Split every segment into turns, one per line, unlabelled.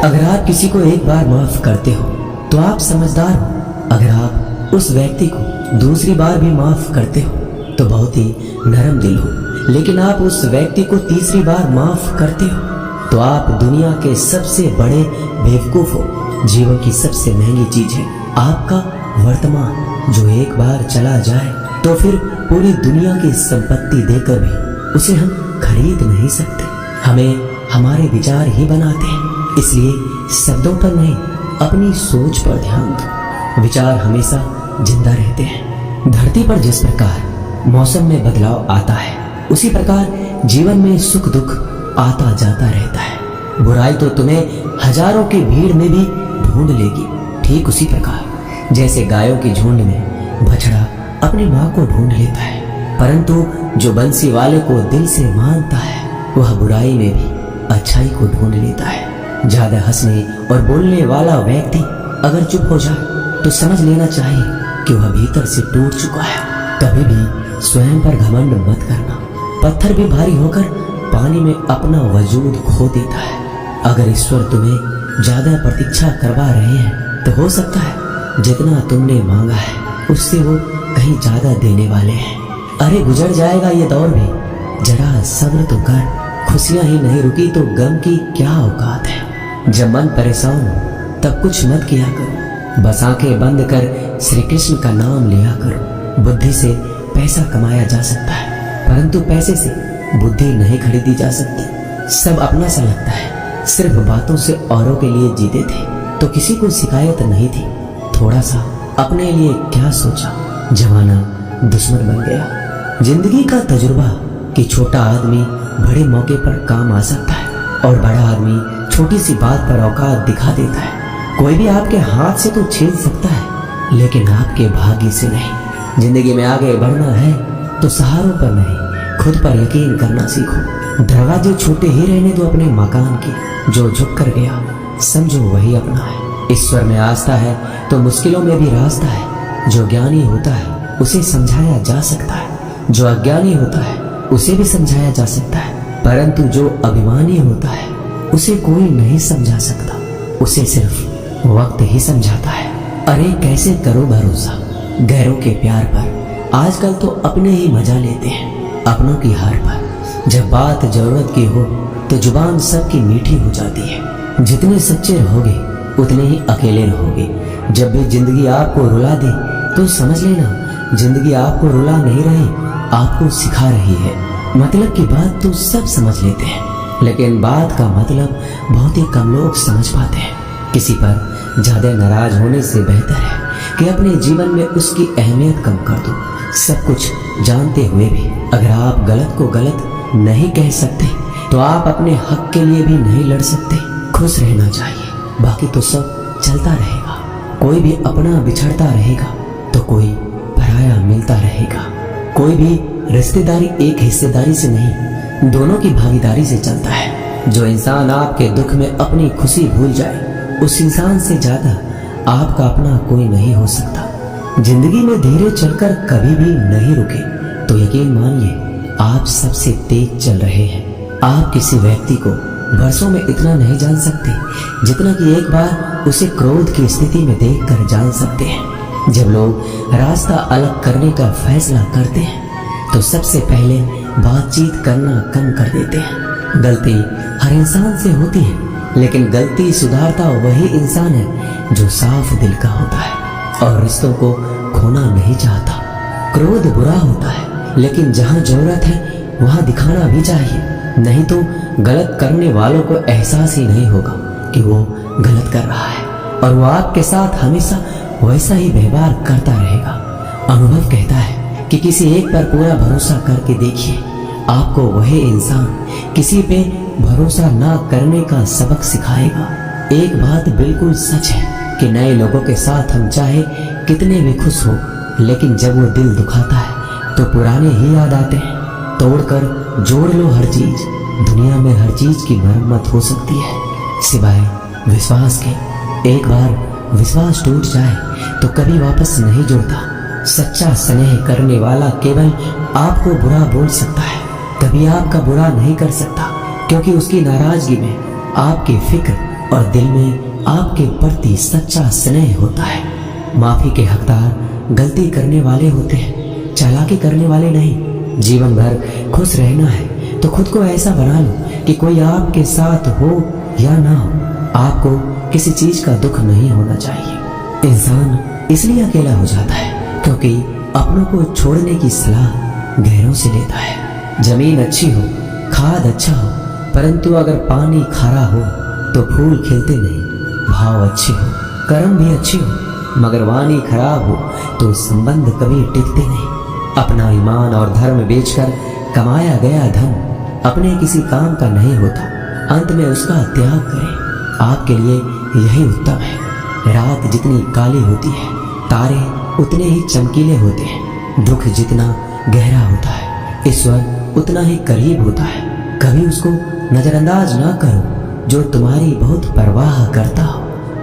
अगर आप किसी को एक बार माफ करते हो तो आप समझदार हो। अगर आप उस व्यक्ति को दूसरी बार भी माफ करते हो तो बहुत ही नरम दिल हो। लेकिन आप उस व्यक्ति को तीसरी बार माफ करते हो तो आप दुनिया के सबसे बड़े बेवकूफ हो। जीवन की सबसे महंगी चीज है आपका वर्तमान, जो एक बार चला जाए तो फिर पूरी दुनिया की संपत्ति देकर भी उसे हम खरीद नहीं सकते। हमें हमारे विचार ही बनाते हैं, इसलिए शब्दों पर नहीं अपनी सोच पर ध्यान दो। विचार हमेशा जिंदा रहते हैं। धरती पर जिस प्रकार मौसम में बदलाव आता है उसी प्रकार जीवन में सुख दुख आता जाता रहता है। बुराई तो तुम्हें हजारों की भीड़ में भी ढूंढ लेगी, ठीक उसी प्रकार जैसे गायों की झुंड में बछड़ा अपनी माँ को ढूंढ लेता है। परंतु जो बंसी वाले को दिल से मानता है वह बुराई में भी अच्छाई को ढूंढ लेता है। ज्यादा हंसने और बोलने वाला व्यक्ति अगर चुप हो जाए तो समझ लेना चाहिए कि वह भीतर से टूट चुका है। कभी भी स्वयं पर घमंड मत करना। पत्थर भी भारी होकर पानी में अपना वजूद खो देता है। अगर ईश्वर तुम्हें ज्यादा प्रतीक्षा करवा रहे हैं तो हो सकता है जितना तुमने मांगा है उससे वो कहीं ज्यादा देने वाले हैं। अरे गुजर जाएगा ये दौर भी, जरा सब्र तो कर। खुशियां ही नहीं रुकी तो गम की क्या औकात है। जब मन परेशान हो तब कुछ मत किया करो, बस आंखें बंद कर श्री कृष्ण का नाम लिया करो। बुद्धि से पैसा कमाया जा सकता है परंतु पैसे से बुद्धि नहीं खरीदी जा सकती। सब अपना सा लगता है। सिर्फ बातों से औरों के लिए जीते थे तो किसी को शिकायत नहीं थी। थोड़ा सा अपने लिए क्या सोचा, जमाना दुश्मन बन गया। जिंदगी का तजुर्बा कि छोटा आदमी बड़े मौके पर काम आ सकता है और बड़ा आदमी छोटी सी बात पर औकात दिखा देता है। कोई भी आपके हाथ से तो छीन सकता है लेकिन आपके भाग्य से नहीं। जिंदगी में आगे बढ़ना है तो सहारों पर नहीं खुद पर यकीन करना सीखो। दरवाजे छोटे ही रहने दो अपने मकान के, जो झुक कर गया समझो वही अपना है। ईश्वर में आस्था है तो मुश्किलों में भी रास्ता है। जो ज्ञानी होता है उसे समझाया जा सकता है, जो अज्ञानी होता है उसे भी समझाया जा सकता है, परंतु जो अभिमानी होता है उसे कोई नहीं समझा सकता, उसे सिर्फ वक्त ही समझाता है। अरे कैसे करो भरोसा गैरों के प्यार पर, आजकल तो अपने ही मजा लेते हैं अपनों की हार पर। जब बात जरूरत की हो तो जुबान सबकी मीठी हो जाती है। जितने सच्चे रहोगे उतने ही अकेले रहोगे। जब भी जिंदगी आपको रुला दे तो समझ लेना जिंदगी आपको रुला नहीं रही, आपको सिखा रही है। मतलब की बात तो सब समझ लेते हैं लेकिन बात का मतलब बहुत ही कम लोग समझ पाते हैं। किसी पर ज्यादा नाराज होने से बेहतर है कि अपने जीवन में उसकी अहमियत कम कर दो। सब कुछ जानते हुए भी अगर आप गलत को गलत नहीं कह सकते तो आप अपने हक के लिए भी नहीं लड़ सकते। खुश रहना चाहिए, बाकी तो सब चलता रहेगा। कोई भी अपना बिछड़ता रहेगा तो कोई पराया मिलता रहेगा। कोई भी रिश्तेदारी एक हिस्सेदारी से नहीं दोनों की भागीदारी से चलता है। जो इंसान आपके दुख में अपनी खुशी भूल जाए उस इंसान से ज्यादा आपका अपना कोई नहीं हो सकता। जिंदगी में धीरे चलकर कभी भी नहीं रुके तो यकीन मानिए आप सबसे तेज चल रहे हैं। आप किसी व्यक्ति को वर्षों में इतना नहीं जान सकते जितना कि एक बार उसे क्रोध की स्थिति में देखकर जान सकते हैं। जब लोग रास्ता अलग करने का फैसला करते हैं तो सबसे पहले बातचीत करना कम कर देते हैं। गलती हर इंसान से होती है लेकिन गलती सुधारता वही इंसान है जो साफ दिल का होता है और रिश्तों को खोना नहीं चाहता। क्रोध बुरा होता है लेकिन जहाँ जरूरत है वहाँ दिखाना भी चाहिए, नहीं तो गलत करने वालों को एहसास ही नहीं होगा कि वो गलत कर रहा है और वो आपके साथ हमेशा वैसा ही व्यवहार करता रहेगा। अनुभव कहता है कि किसी एक पर पूरा भरोसा करके देखिए, आपको वही इंसान किसी पे भरोसा ना करने का सबक सिखाएगा। एक बात बिल्कुल सच है कि नए लोगों के साथ हम चाहे कितने भी खुश हो लेकिन जब वो दिल दुखाता है तो पुराने ही याद आते हैं। तोड़कर जोड़ लो हर चीज, दुनिया में हर चीज की मरम्मत हो सकती है सिवाय विश्वास के। एक बार विश्वास टूट जाए तो कभी वापस नहीं जुड़ता। सच्चा स्नेह करने वाला केवल आपको बुरा बोल सकता है, कभी आपका बुरा नहीं कर सकता क्योंकि उसकी नाराजगी में आपकी फिक्र और दिल में आपके प्रति सच्चा स्नेह होता है। माफी के हकदार गलती करने वाले होते हैं, चालाकी करने वाले नहीं। जीवन भर खुश रहना है तो खुद को ऐसा बना लो कि कोई आपके साथ हो या ना हो, आपको किसी चीज का दुख नहीं होना चाहिए। इंसान इसलिए अकेला हो जाता है क्योंकि अपनों को छोड़ने की सलाह गैरों से लेता है। जमीन अच्छी हो, खाद अच्छा हो, परंतु अगर पानी खारा हो तो फूल खिलते नहीं। भाव अच्छे हो, कर्म भी अच्छे हो, मगर वाणी खराब हो तो संबंध कभी टिकते नहीं। अपना ईमान और धर्म बेचकर कमाया गया धन अपने किसी काम का नहीं होता, अंत में उसका त्याग करें। आपके लिए यही उत्तम है। रात जितनी काली होती है, तारे उतने ही चमकीले होते हैं। दुख जितना गहरा होता है, ईश्वर उतना ही करीब होता है। कभी उसको नजरअंदाज ना करो जो तुम्हारी बहुत परवाह करता हो,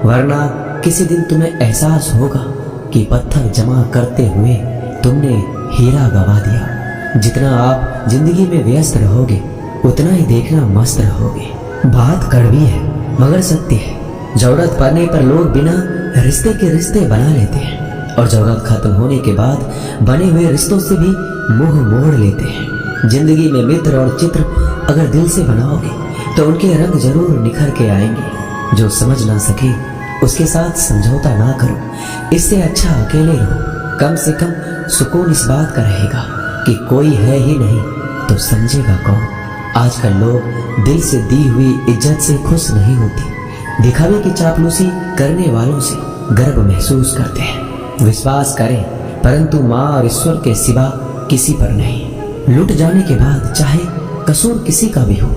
वरना किसी दिन तुम्हें एहसास होगा कि पत्थर जमा करते हुए तुमने हीरा गवा दिया। जितना आप जिंदगी में व्यस्त रहोगे उतना ही देखना मस्त रहोगे। बात कड़वी है मगर सत्य है। जरूरत पड़ने पर लोग बिना रिश्ते के रिश्ते बना लेते हैं और जरूरत खत्म होने के बाद बने हुए रिश्तों से भी मुंह मोड़ लेते हैं। जिंदगी में मित्र और चित्र अगर दिल से बनाओगे तो उनके रंग जरूर निखर के आएंगे। जो समझ ना सके उसके साथ समझौता ना करो। इससे अच्छा अकेले रहो। कम से कम सुकून इस बात का रहेगा कि कोई है ही नहीं तो समझेगा कौन। आजकल लोग दिल से दी हुई इज्जत से खुश नहीं होते, दिखावे की चापलूसी करने वालों से गर्व महसूस करते हैं। विश्वास करें परंतु माँ और ईश्वर के सिवा किसी पर नहीं। लुट जाने के बाद चाहे कसूर किसी का भी हो,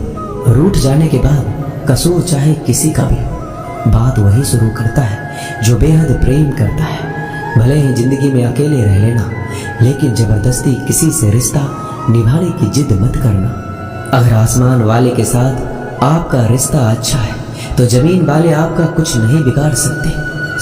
रूठ जाने के बाद कसूर चाहे किसी का भी हो, बात वही शुरू करता है जो बेहद प्रेम करता है। भले ही जिंदगी में अकेले रह लेना, लेकिन जबरदस्ती किसी से रिश्ता निभाने की जिद मत करना। अगर आसमान वाले के साथ आपका रिश्ता अच्छा है तो जमीन वाले आपका कुछ नहीं बिगाड़ सकते।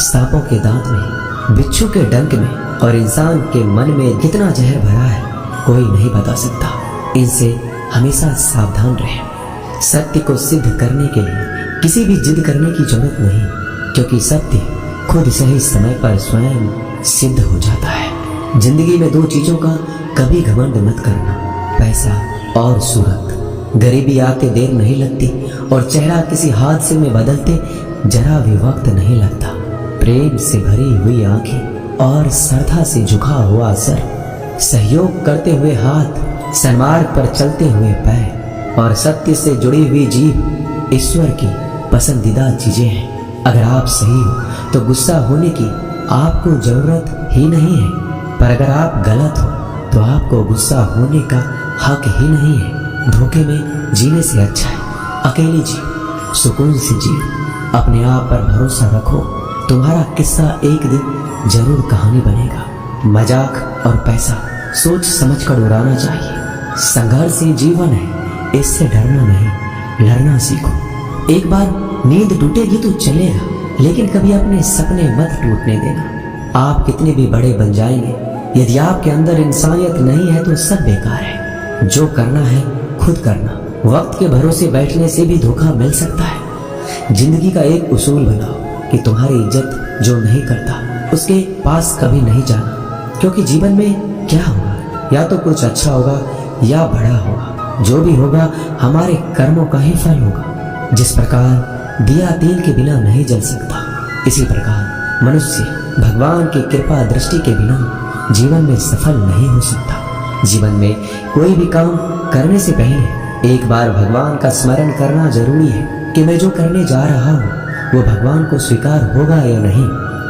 सांपों के दांत में, बिच्छू के डंक में और इंसान के मन में कितना जहर भरा है कोई नहीं बता सकता। इनसे हमेशा सावधान रहें। सत्य को सिद्ध करने के लिए किसी भी जिद करने की जरूरत नहीं, क्योंकि सत्य खुद सही समय पर स्वयं सिद्ध हो जाता है। जिंदगी में दो चीजों का कभी घमंड मत करना, पैसा और सूरत। गरीबी आते देर नहीं लगती और चेहरा किसी हादसे में बदलते जरा भी वक्त नहीं लगता। प्रेम से भरी हुई आंखें और श्रद्धा से झुका हुआ सर, सहयोग करते हुए हाथ, सन्मार्ग पर चलते हुए पैर और सत्य से जुड़ी हुई जीभ ईश्वर की पसंदीदा चीजें हैं। अगर आप सही हो तो गुस्सा होने की आपको जरूरत ही नहीं है, पर अगर आप गलत हो तो आपको गुस्सा होने का हक ही नहीं है। धोखे में जीने से अच्छा है अकेले जियो, सुकून से जियो। अपने आप पर भरोसा रखो, तुम्हारा किस्सा एक दिन जरूर कहानी बनेगा। मजाक और पैसा सोच समझ कर उड़ाना चाहिए। संघर्ष ही जीवन है, इससे डरना नहीं, लड़ना सीखो। एक बार नींद टूटेगी तो चलेगा, लेकिन कभी अपने सपने मत टूटने देना। आप कितने भी बड़े बन जाएंगे, यदि आपके अंदर इंसानियत नहीं है तो सब बेकार है। जो करना है खुद करना। वक्त के भरोसे बैठने से भी धोखा मिल सकता है। जिंदगी का एक उसूल बनाओ कि तुम्हारी इज्जत जो नहीं करता उसके पास कभी नहीं जाना, क्योंकि जीवन में क्या होगा, या तो कुछ अच्छा होगा या बड़ा होगा। जो भी होगा हमारे कर्मों का ही फल होगा। जिस प्रकार दिया तेल के बिना नहीं जल सकता, इसी प्रकार मनुष्य भगवान की कृपा दृष्टि के बिना जीवन में सफल नहीं हो सकता। जीवन में कोई भी काम करने से पहले एक बार भगवान का स्मरण करना जरूरी है कि मैं जो करने जा रहा हूँ वो भगवान को स्वीकार होगा या नहीं।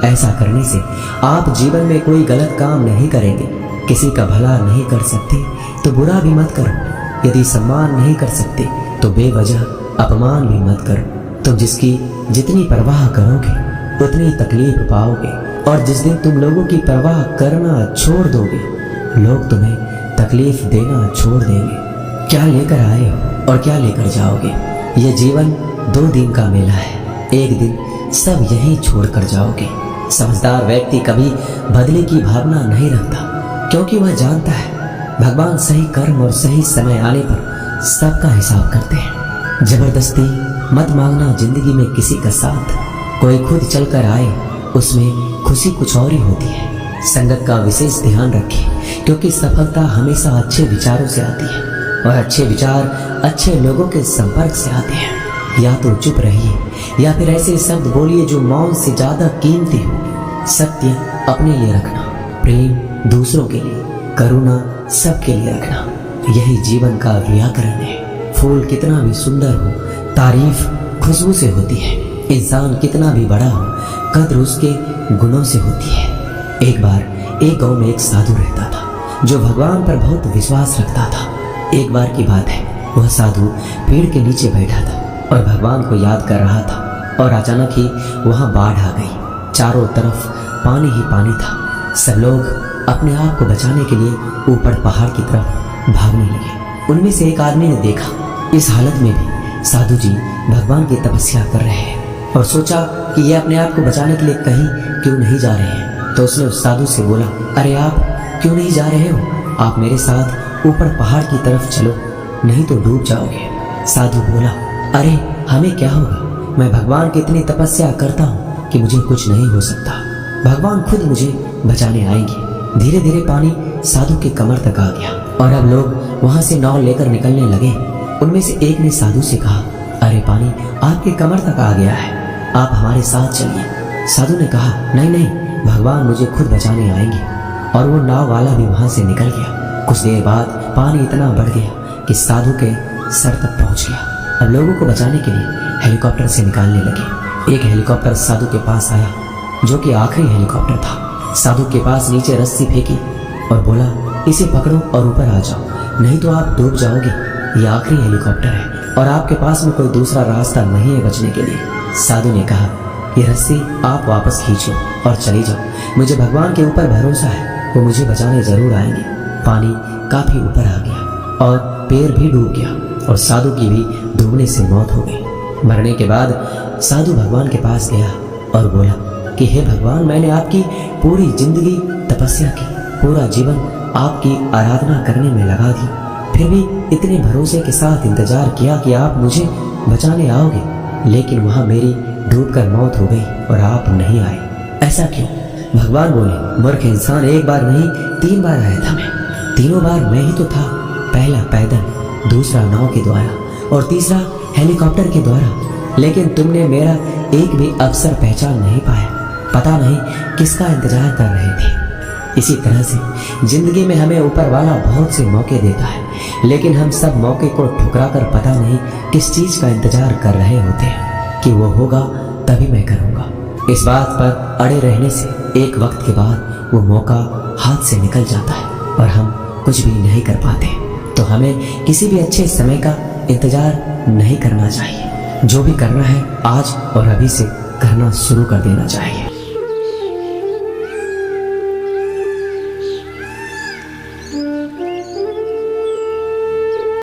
ऐसा करने से आप जीवन में कोई गलत काम नहीं करेंगे। किसी का भला नहीं कर सकते तो बुरा भी मत करो। यदि सम्मान नहीं कर सकते तो बेवजह अपमान भी मत करो। तुम जिसकी जितनी परवाह करोगे उतनी तकलीफ पाओगे, और जिस दिन तुम लोगों की परवाह करना छोड़ दोगे, लोग तुम्हें तकलीफ देना छोड़ देंगे। क्या लेकर आए हो और क्या लेकर जाओगे? ये जीवन 2 दिन का मेला है, एक दिन सब यही छोड़कर जाओगे। समझदार व्यक्ति कभी बदले की भावना नहीं रखता, क्योंकि वह जानता है भगवान सही कर्म और सही समय आने पर सबका हिसाब करते हैं। जबरदस्ती मत मांगना जिंदगी में किसी का साथ, कोई खुद चलकर आए उसमें खुशी कुछ और ही होती है। संगत का विशेष ध्यान रखें, क्योंकि सफलता हमेशा अच्छे विचारों से आती है और अच्छे विचार अच्छे लोगों के संपर्क से आते हैं। या तो चुप रहिए या फिर ऐसे शब्द बोलिए जो मौन से ज्यादा कीमती हो। सत्य अपने लिए रखना, प्रेम दूसरों के लिए, करुणा सबके लिए रखना, यही जीवन का व्याकरण है। फूल कितना भी सुंदर हो, तारीफ खुशबू से होती है। इंसान कितना भी बड़ा हो, कद्र उसके गुणों से होती है। एक बार एक गांव में एक साधु रहता था जो भगवान पर बहुत विश्वास रखता था। एक बार की बात है, वह साधु पेड़ के नीचे बैठा था और भगवान को याद कर रहा था और अचानक ही वहां बाढ़ आ गई। चारों तरफ पानी ही पानी था। सब लोग अपने आप को बचाने के लिए ऊपर पहाड़ की तरफ भागने लगे। उनमें से एक आदमी ने देखा इस हालत में भी साधु जी भगवान की तपस्या कर रहे हैं और सोचा कि ये अपने आप को बचाने के लिए कहीं क्यों नहीं जा रहे हैं। तो उसने उस साधु से बोला, अरे आप क्यों नहीं जा रहे हो? आप मेरे साथ ऊपर पहाड़ की तरफ चलो, नहीं तो डूब जाओगे। साधु बोला, अरे हमें क्या होगा, मैं भगवान की इतनी तपस्या करता हूँ कि मुझे कुछ नहीं हो सकता, भगवान खुद मुझे बचाने आएंगे। धीरे धीरे पानी साधु के कमर तक आ गया और अब लोग वहां से नाव लेकर निकलने लगे। उनमें से एक ने साधु से कहा, अरे पानी आपके कमर तक आ गया है, आप हमारे साथ चलिए। साधु ने कहा, नहीं नहीं, भगवान मुझे खुद बचाने आएंगे। और वो नाव वाला भी वहां से निकल गया। कुछ देर बाद पानी इतना बढ़ गया कि साधु के सर तक पहुंच गया। अब लोगों को बचाने के लिए हेलीकॉप्टर से निकालने लगे। एक हेलीकॉप्टर साधु के पास आया जो कि आखिरी हेलीकॉप्टर था। साधु के पास नीचे रस्सी फेंकी और बोला, इसे पकड़ो और ऊपर आ जाओ, नहीं तो आप डूब जाओगे। ये आखिरी हेलीकॉप्टर है और आपके पास में कोई दूसरा रास्ता नहीं है बचने के लिए। साधु ने कहा, ये रस्सी आप वापस खींचो और चली जाओ, मुझे भगवान के ऊपर भरोसा है, वो मुझे बचाने जरूर आएंगे। पानी काफी ऊपर आ गया और पैर भी डूब गया और साधु की भी डूबने से मौत हो गई। मरने के बाद साधु भगवान के पास गया और बोला कि हे भगवान, मैंने आपकी पूरी जिंदगी तपस्या की, पूरा जीवन आपकी आराधना करने में लगा दी, फिर भी इतने भरोसे के साथ इंतजार किया कि आप मुझे बचाने आओगे, लेकिन वहां मेरी डूबकर मौत हो गई और आप नहीं आए, ऐसा क्यों? भगवान बोले, मूर्ख इंसान, एक बार नहीं 3 बार आया था मैं, तीनों बार मैं ही तो था। पहला पैदल, दूसरा नाव के द्वारा और तीसरा हेलीकॉप्टर के द्वारा, लेकिन तुमने मेरा एक भी अवसर पहचान नहीं पाया। पता नहीं किसका इंतजार कर रहे थे। इसी तरह से जिंदगी में हमें ऊपर वाला बहुत से मौके देता है, लेकिन हम सब मौके को ठुकराकर पता नहीं किस चीज का इंतजार कर रहे होते हैं कि वो होगा तभी मैं करूँगा। इस बात पर अड़े रहने से एक वक्त के बाद वो मौका हाथ से निकल जाता है और हम कुछ भी नहीं कर पाते। तो हमें किसी भी अच्छे समय का इंतजार नहीं करना चाहिए। जो भी करना है आज और अभी से करना शुरू कर देना चाहिए।